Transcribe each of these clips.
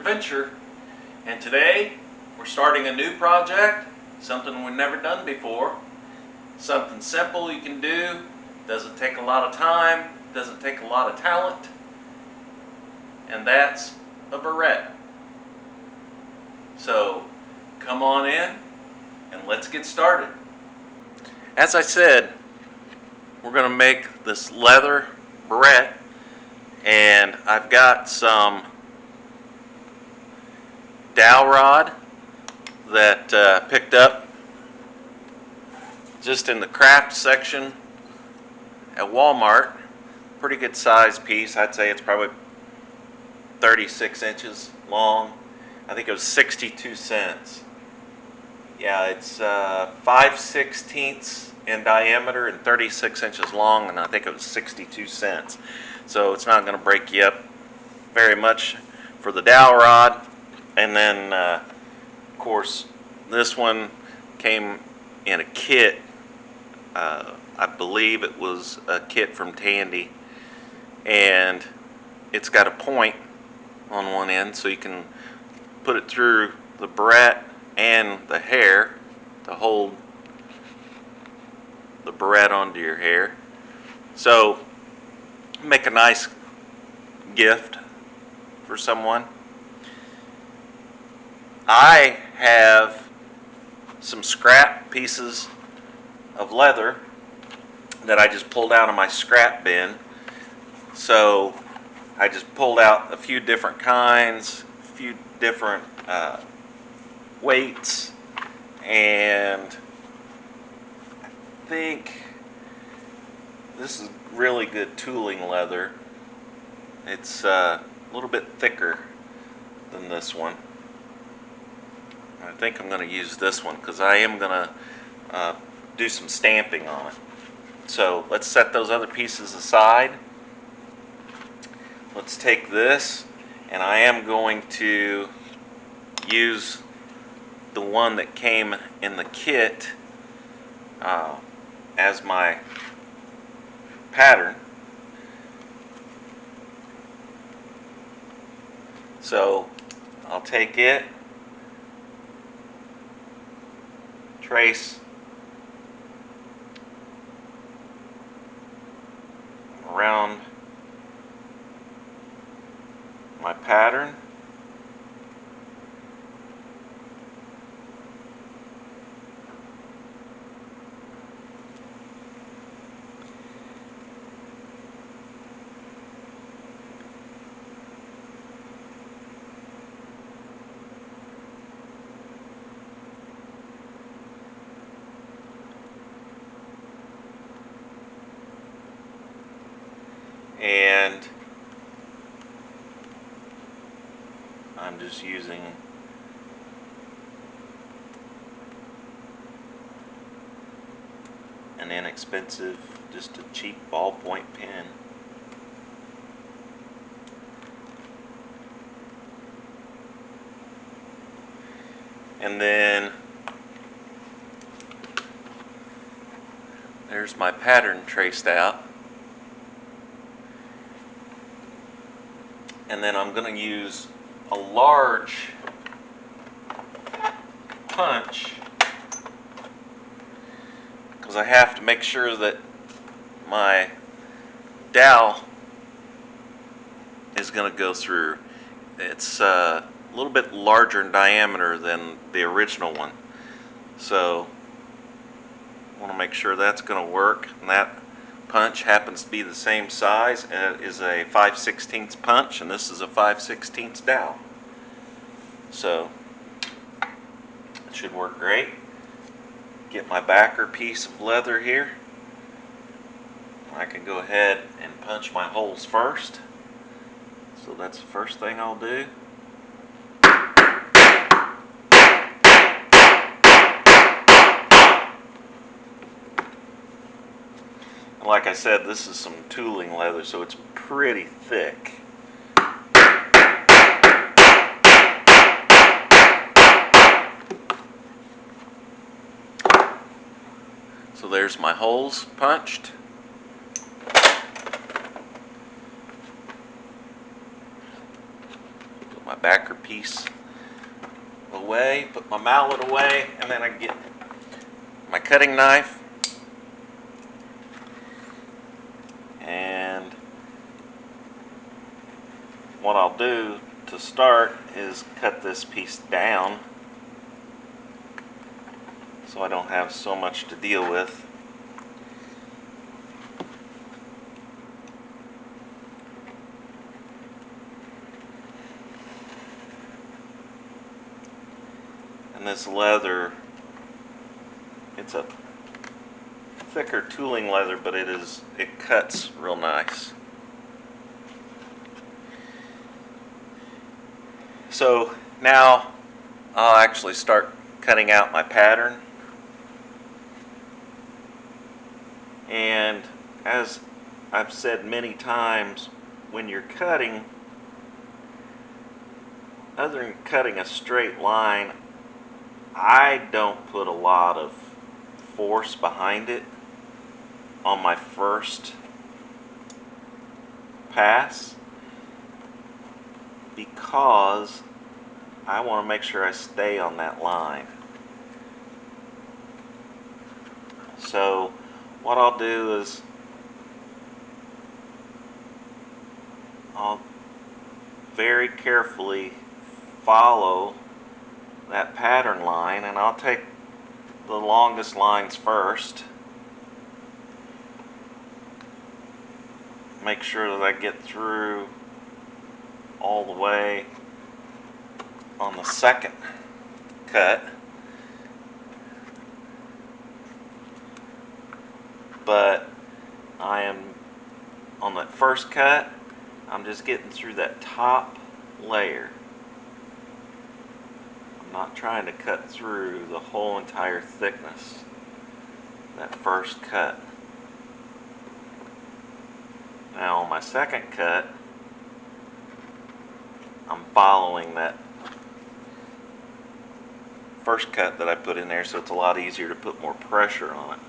adventure, and today we're starting a new project, something we've never done before, something simple you can do, doesn't take a lot of time, doesn't take a lot of talent, and that's a Burrette. So come on in and let's get started. As I said, we're going to make this leather Burrette, and I've got some dowel rod that picked up just in the craft section at Walmart. Pretty good size piece. I'd say it's probably 36 inches long. I think it was 62 cents. Yeah, it's 5/16 in diameter and 36 inches long, and I think it was 62 cents. So it's not going to break you up very much for the dowel rod. And then, of course, this one came in a kit. I believe it was a kit from Tandy, and it's got a point on one end, so you can put it through the Burrette and the hair to hold the Burrette onto your hair. So make a nice gift for someone. I have some scrap pieces of leather that I just pulled out of my scrap bin. So I just pulled out a few different kinds, a few different weights, and I think this is really good tooling leather. It's a little bit thicker than this one. I think I'm going to use this one because I am going to do some stamping on it. So let's set those other pieces aside. Let's take this, and I am going to use the one that came in the kit as my pattern. So I'll take it, trace around my pattern, and I'm just using an inexpensive, just a cheap ballpoint pen. And then there's my pattern traced out. And then I'm going to use a large punch because I have to make sure that my dowel is going to go through. It's a little bit larger in diameter than the original one, so I want to make sure that's going to work. And that punch happens to be the same size, and it is a 5/16 punch, and this is a 5/16 dowel. So it should work great. Get my backer piece of leather here. I can go ahead and punch my holes first. So that's the first thing I'll do. Like I said, this is some tooling leather, so it's pretty thick. So there's my holes punched. backer piece away, put my mallet away, and then I get my cutting knife, and what I'll do to start is cut this piece down so I don't have so much to deal with. And this leather, it's a thicker tooling leather, but it cuts real nice. So now I'll actually start cutting out my pattern. And as I've said many times, when you're cutting, other than cutting a straight line, I don't put a lot of force behind it on my first pass, because I want to make sure I stay on that line. So what I'll do is I'll very carefully follow that pattern line, and I'll take the longest lines first. Make sure that I get through all the way on the second cut. But I am on that first cut, I'm just getting through that top layer. I'm not trying to cut through the whole entire thickness, that first cut. Now on my second cut, I'm following that first cut that I put in there, so it's a lot easier to put more pressure on it.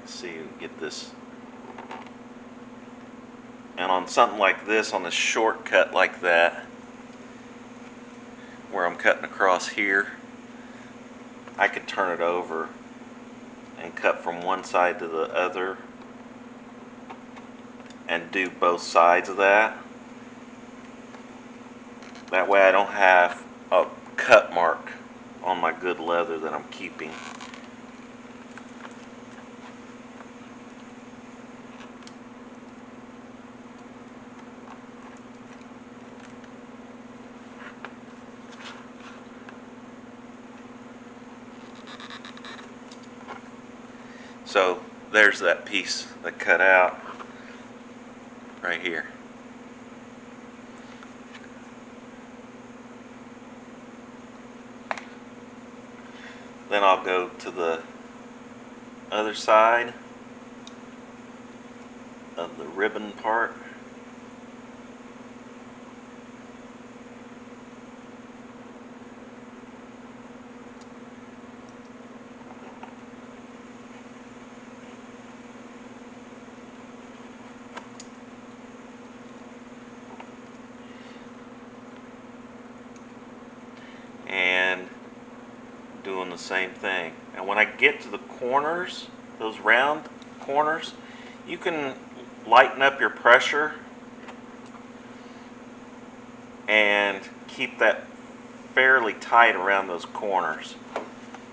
Let's see, get this. And on something like this, on the short cut like that, where I'm cutting across here, I can turn it over and cut from one side to the other and do both sides of that. That way I don't have a cut mark on my good leather that I'm keeping. So there's that piece that cut out right here. Then I'll go to the other side of the ribbon part. And doing the same thing. And when I get to the corners, those round corners, you can lighten up your pressure and keep that fairly tight around those corners.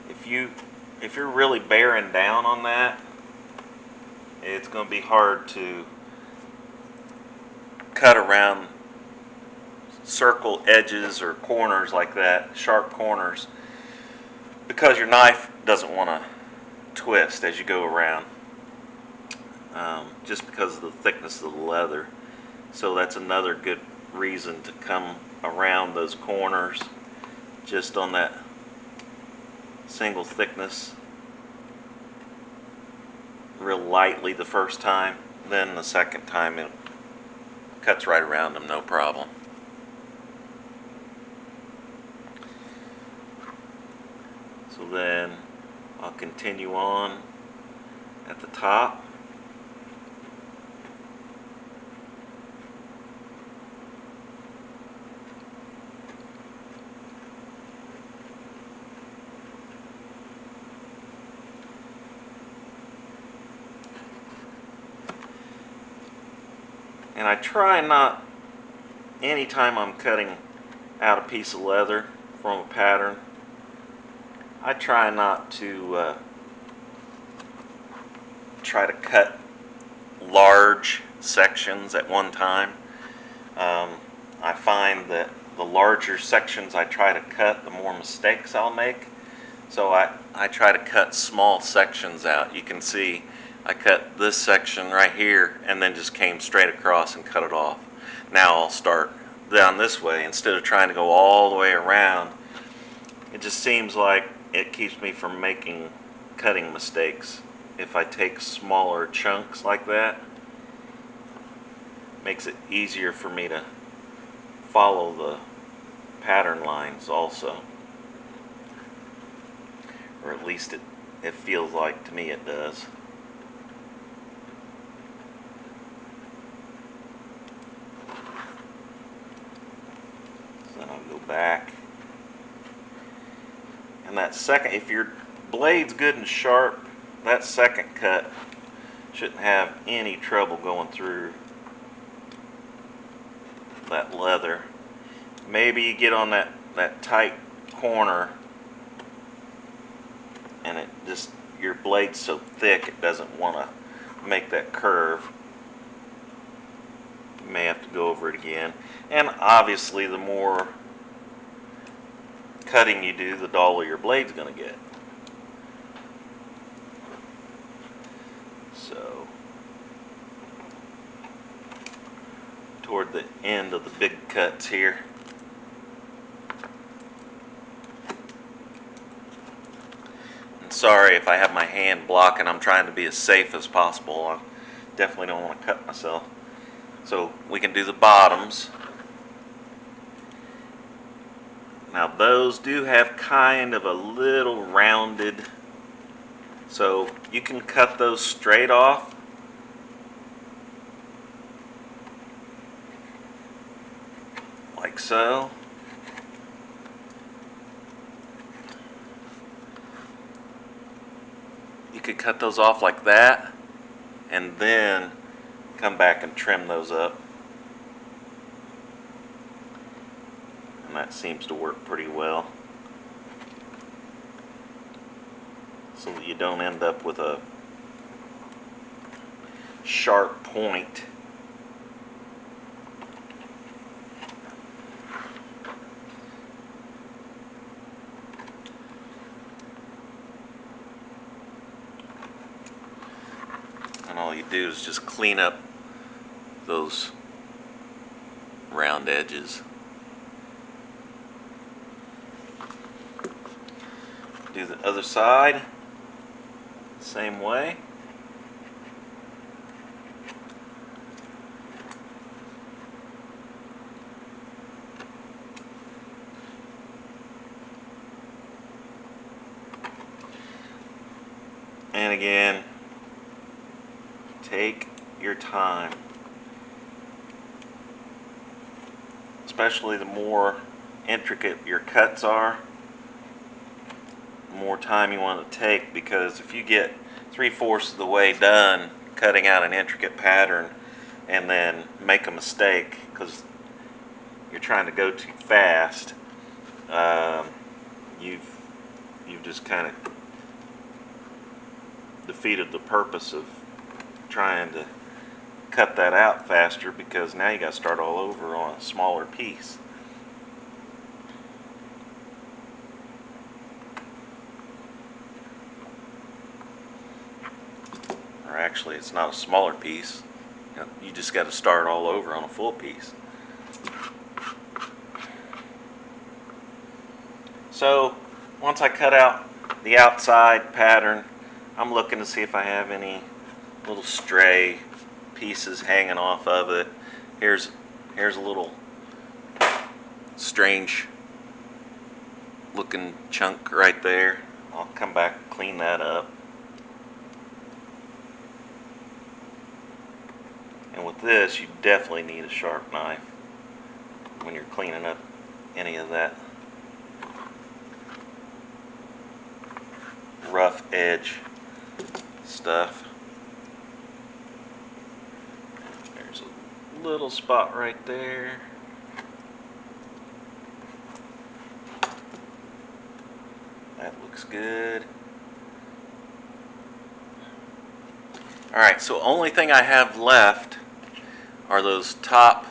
If you're really bearing down on that, it's going to be hard to cut around circle edges or corners like that, sharp corners, because your knife doesn't want to twist as you go around, just because of the thickness of the leather. So that's another good reason to come around those corners just on that single thickness real lightly the first time, then the second time it cuts right around them, no problem. So then I'll continue on at the top. And I try not, anytime I'm cutting out a piece of leather from a pattern, I try not to try to cut large sections at one time. I find that the larger sections I try to cut, the more mistakes I'll make. So I try to cut small sections out. You can see I cut this section right here and then just came straight across and cut it off. Now I'll start down this way instead of trying to go all the way around. It just seems like it keeps me from making cutting mistakes. If I take smaller chunks like that, makes it easier for me to follow the pattern lines also. Or at least it feels like to me it does. So then I'll go back. And that second, if your blade's good and sharp, that second cut shouldn't have any trouble going through that leather. Maybe you get on that tight corner and it just, your blade's so thick it doesn't want to make that curve. You may have to go over it again. And obviously the more cutting you do, the duller your blade's going to get. So toward the end of the big cuts here, and sorry if I have my hand blocking, I'm trying to be as safe as possible. I definitely don't want to cut myself. So we can do the bottoms. Now those do have kind of a little rounded, so you can cut those straight off. Like so. You could cut those off like that and then come back and trim those up. And that seems to work pretty well. So that you don't end up with a sharp point. And all you do is just clean up those round edges. Do the other side, same way. And again, take your time. Especially the more intricate your cuts are, the more time you want to take, because if you get 3/4 of the way done cutting out an intricate pattern and then make a mistake because you're trying to go too fast, you've just kind of defeated the purpose of trying to cut that out faster, because now you got to start all over on a smaller piece. Or actually, it's not a smaller piece. You just got to start all over on a full piece. So once I cut out the outside pattern, I'm looking to see if I have any little stray pieces hanging off of it. Here's a little strange looking chunk right there. I'll come back and clean that up. And with this, you definitely need a sharp knife when you're cleaning up any of that rough edge stuff. There's a little spot right there. That looks good. Alright, so only thing I have left are those top,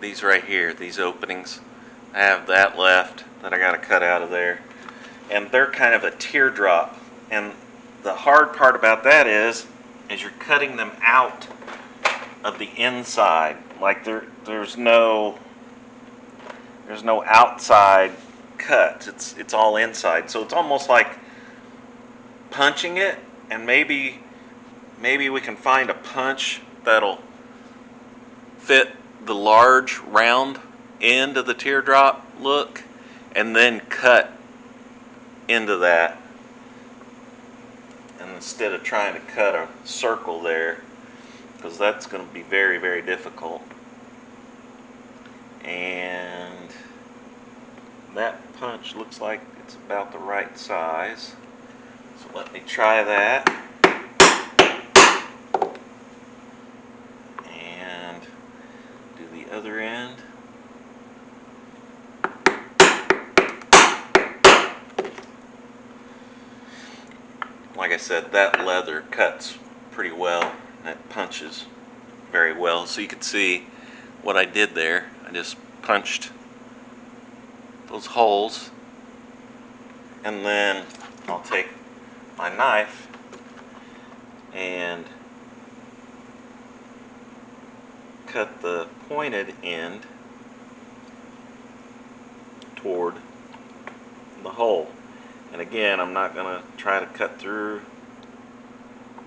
these right here, these openings. I have that left that I got to cut out of there. And they're kind of a teardrop. And the hard part about that is you're cutting them out of the inside. Like there's no outside cut. It's all inside. So it's almost like punching it, and maybe we can find a punch that'll fit the large round end of the teardrop look, and then cut into that, and instead of trying to cut a circle there, because that's going to be very, very difficult. And that punch looks like it's about the right size, so let me try that. And do the other end. Like I said, that leather cuts pretty well, and it punches very well. So you can see what I did there. I just punched those holes, and then I'll take my knife and cut the pointed end toward the hole. And again, I'm not going to try to cut through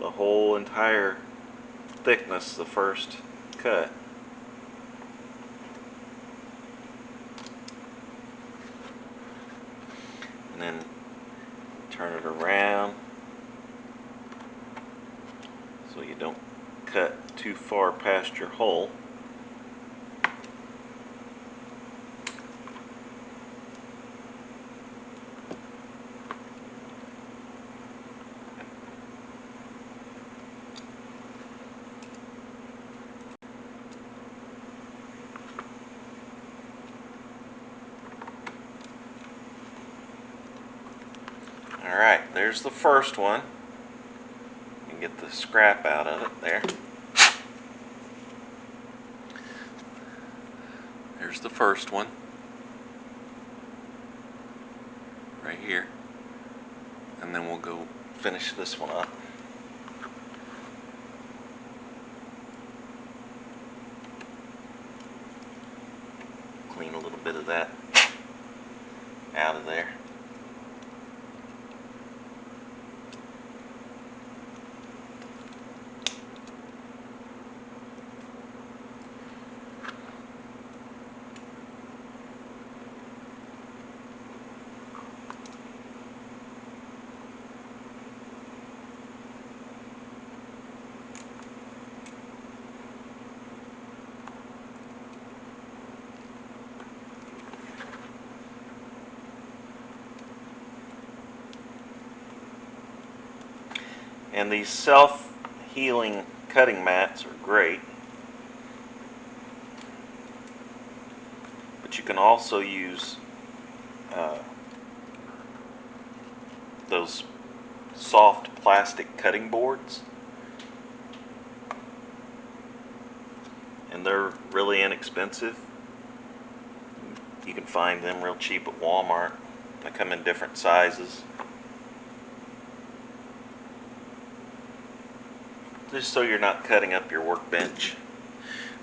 the whole entire thickness the first cut. And then turn it around so you don't cut too far past your hole. Alright, there's the first one. You can get the scrap out of it there. There's the first one. Right here. And then we'll go finish this one up. Clean a little bit of that out of there. And these self-healing cutting mats are great, but you can also use those soft plastic cutting boards, and they're really inexpensive. You can find them real cheap at Walmart. They come in different sizes. Just so you're not cutting up your workbench.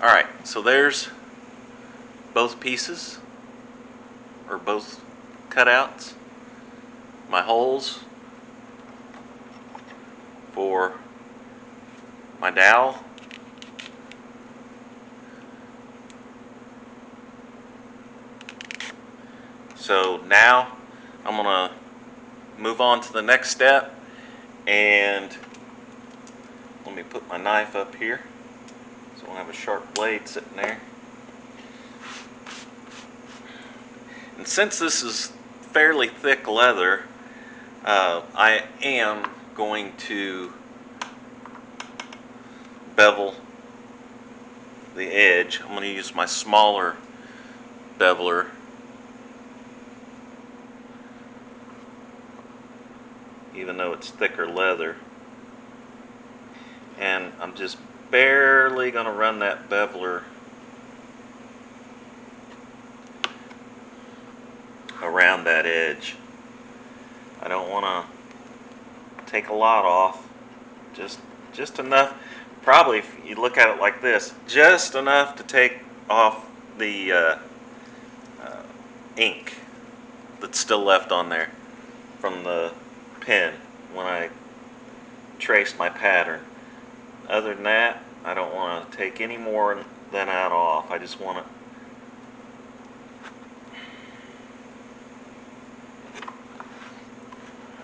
Alright, so there's both pieces, or both cutouts. My holes for my dowel. So now I'm going to move on to the next step, and let me put my knife up here so I'll have a sharp blade sitting there. And since this is fairly thick leather, I am going to bevel the edge. I'm going to use my smaller beveler. Even though it's thicker leather. And I'm just barely going to run that beveler around that edge. I don't want to take a lot off, just enough. Probably if you look at it like this, just enough to take off the ink that's still left on there from the pen when I trace my pattern. Other than that, I don't want to take any more than that off. I just want to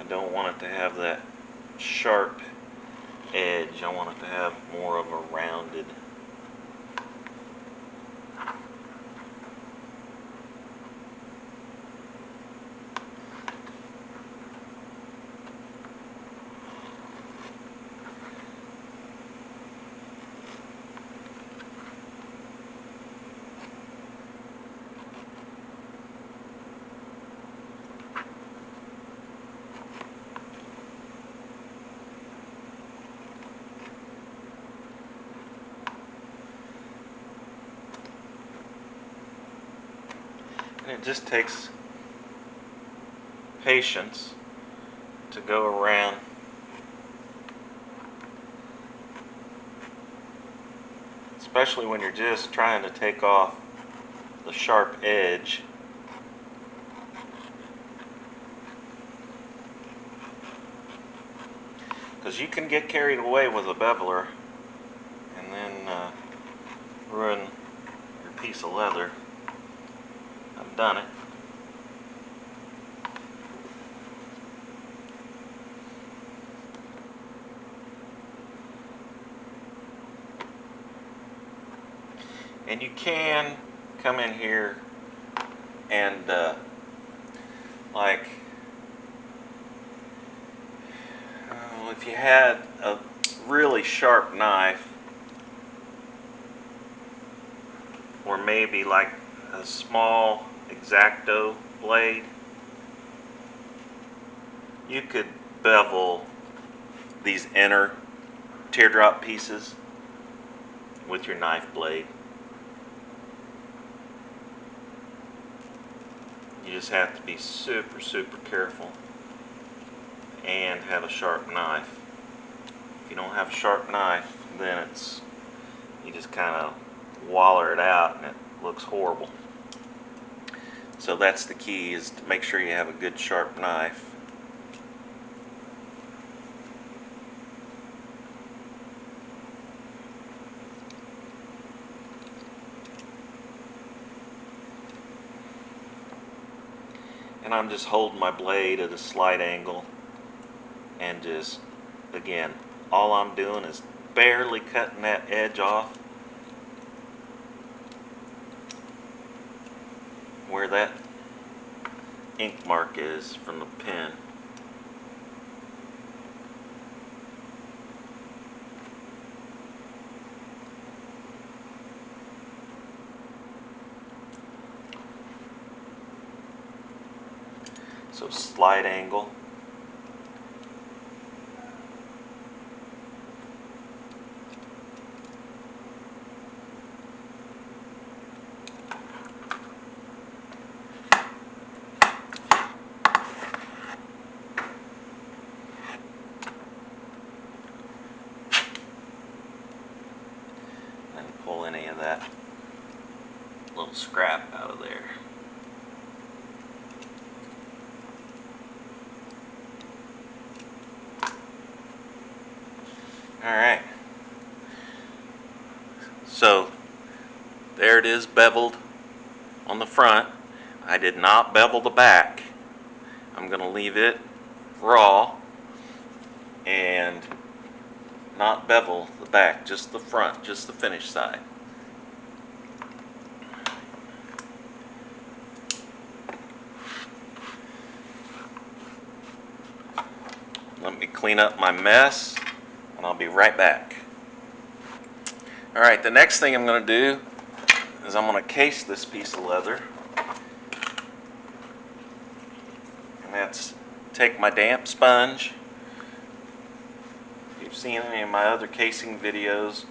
don't want it to have that sharp edge. I want it to have more of a rounded. And it just takes patience to go around especially when you're just trying to take off the sharp edge. Because you can get carried away with a beveler and then ruin your piece of leather. I've done it. And you can come in here and if you had a really sharp knife, or maybe like a small X-Acto blade, you could bevel these inner teardrop pieces with your knife blade. You just have to be super careful and have a sharp knife. If you don't have a sharp knife, then you just kind of waller it out and it looks horrible. So that's the key, is to make sure you have a good sharp knife. And I'm just holding my blade at a slight angle and just, again, all I'm doing is barely cutting that edge off where that ink mark is from the pen. So slight angle. And pull any of that little scrap out of there. Alright, so there it is, beveled on the front. I did not bevel the back. I'm going to leave it raw and not bevel the back, just the front, just the finished side. Let me clean up my mess and I'll be right back. Alright, the next thing I'm going to do is I'm going to case this piece of leather. And that's take my damp sponge. If you've seen any of my other casing videos,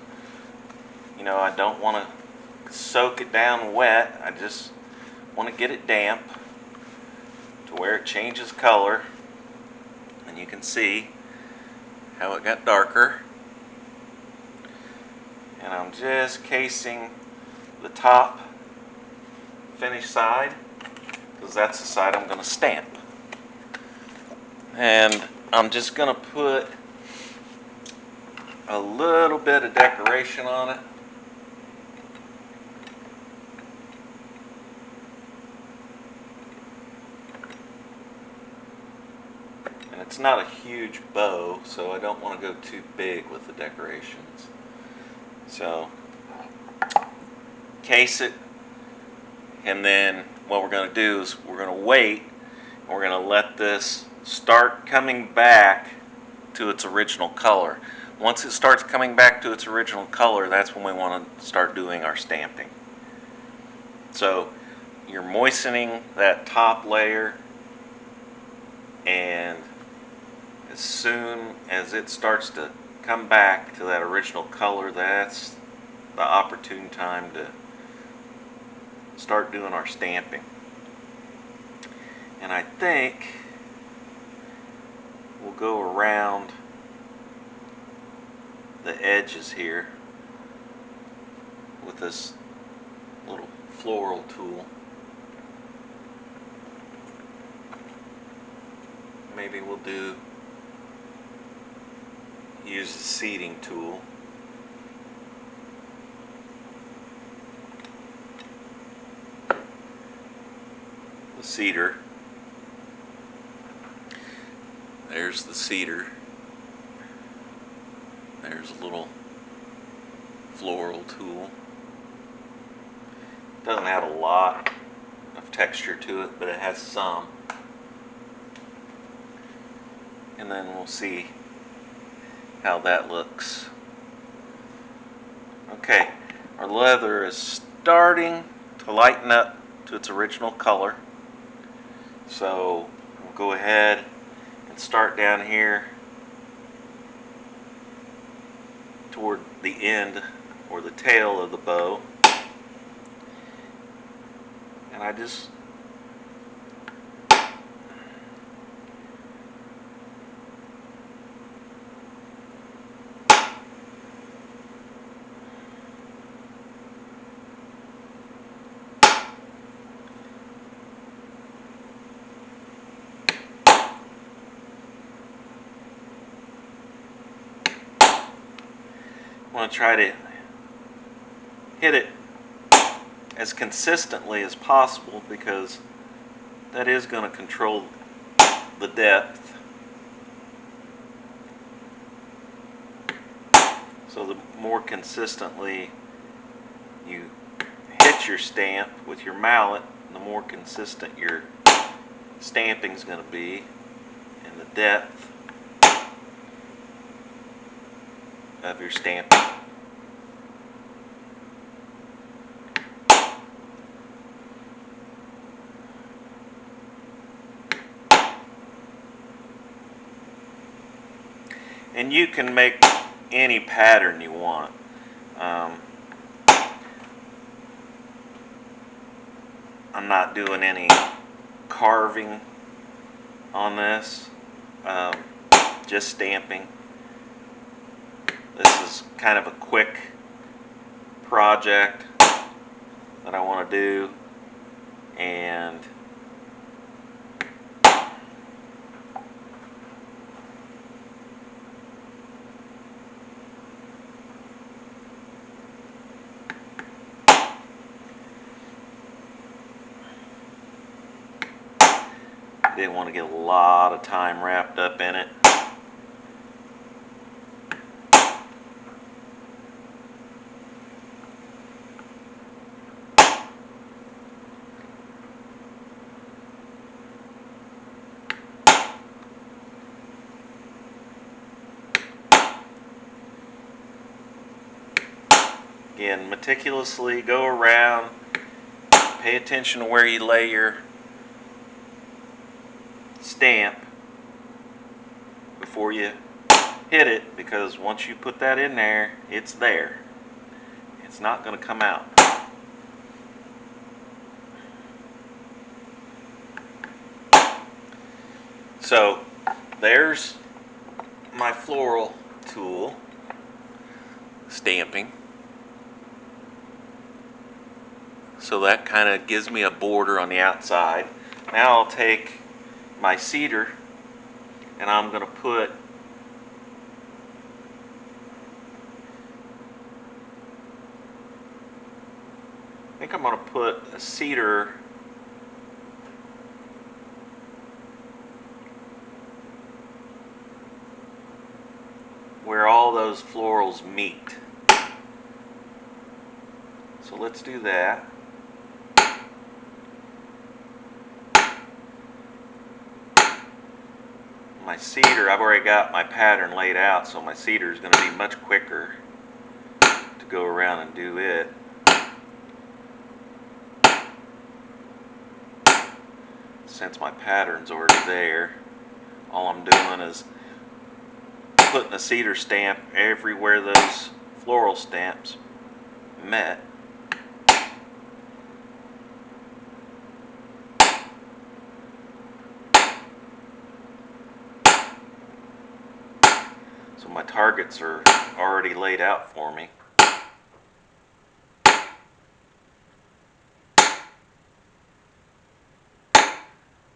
you know I don't want to soak it down wet. I just want to get it damp to where it changes color. And you can see how it got darker. And I'm just casing the top finished side because that's the side I'm going to stamp. And I'm just going to put a little bit of decoration on it. And it's not a huge bow, so I don't want to go too big with the decorations. So case it, and then what we're going to do is we're going to wait, and we're going to let this start coming back to its original color. Once it starts coming back to its original color, that's when we want to start doing our stamping. So you're moistening that top layer, and as soon as it starts to come back to that original color, that's the opportune time to start doing our stamping. And I think we'll go around the edges here with this little floral tool. Maybe we'll use the seeding tool. The cedar. There's the cedar. There's a little floral tool. Doesn't have a lot of texture to it, but it has some. And then we'll see how that looks. Okay, our leather is starting to lighten up to its original color. So we'll go ahead and start down here toward the end or the tail of the bow. And I just want to try to hit it as consistently as possible, because that is going to control the depth. So the more consistently you hit your stamp with your mallet, the more consistent your stamping is going to be, and the depth of your stamping. And you can make any pattern you want. I'm not doing any carving on this, just stamping. This is kind of a quick project that I want to do, and didn't want to get a lot of time wrapped up in it. Again, meticulously go around, pay attention to where you lay your stamp before you hit it, because once you put that in there, it's there. It's not going to come out. So there's my floral tool, stamping. So that kind of gives me a border on the outside. Now I'll take my cedar and I'm going to put a cedar where all those florals meet. So let's do that. My cedar, I've already got my pattern laid out, so my cedar is going to be much quicker to go around and do it. Since my pattern's already there, all I'm doing is putting a cedar stamp everywhere those floral stamps met. So my targets are already laid out for me.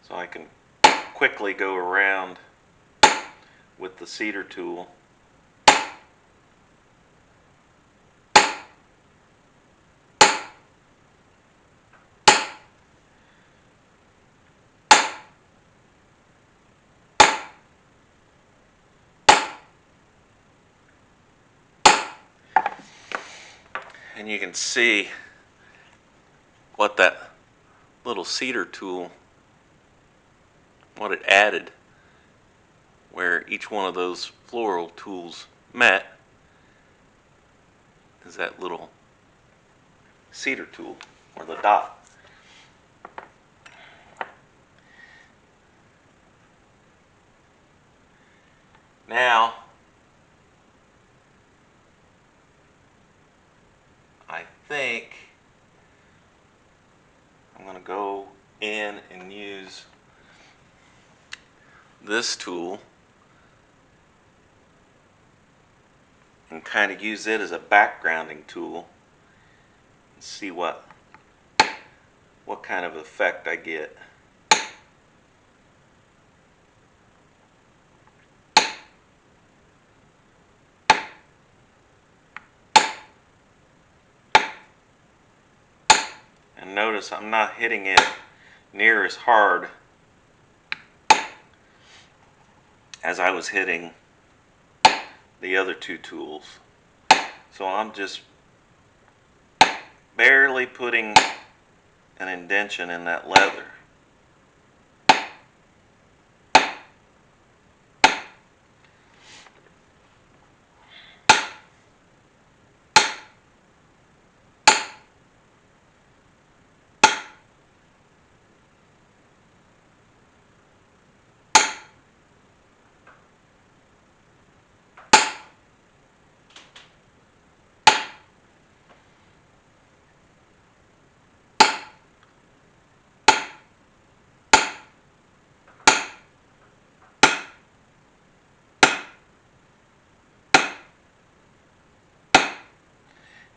So I can quickly go around with the cedar tool. And you can see what that little cedar tool, what it added, where each one of those floral tools met, is that little cedar tool, or the dot. Now, I think I'm going to go in and use this tool and kind of use it as a backgrounding tool and see what kind of effect I get. And notice I'm not hitting it near as hard as I was hitting the other two tools. So I'm just barely putting an indentation in that leather.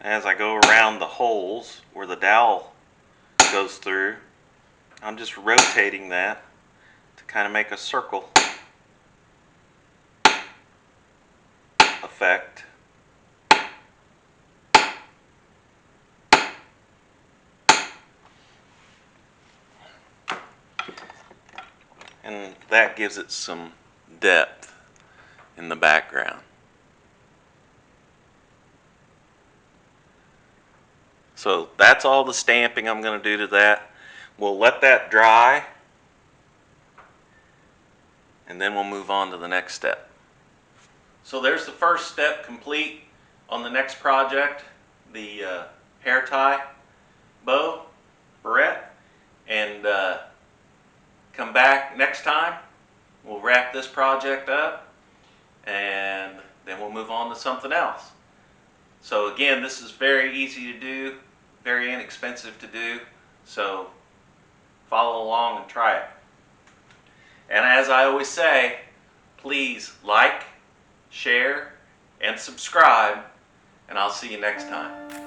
As I go around the holes where the dowel goes through, I'm just rotating that to kind of make a circle effect. And that gives it some depth in the background. So that's all the stamping I'm going to do to that. We'll let that dry, and then we'll move on to the next step. So there's the first step complete on the next project. the hair tie bow, Burrette, and come back next time. We'll wrap this project up and then we'll move on to something else. So again, this is very easy to do, very inexpensive to do, so follow along and try it. And as I always say, please like, share, and subscribe, and I'll see you next time.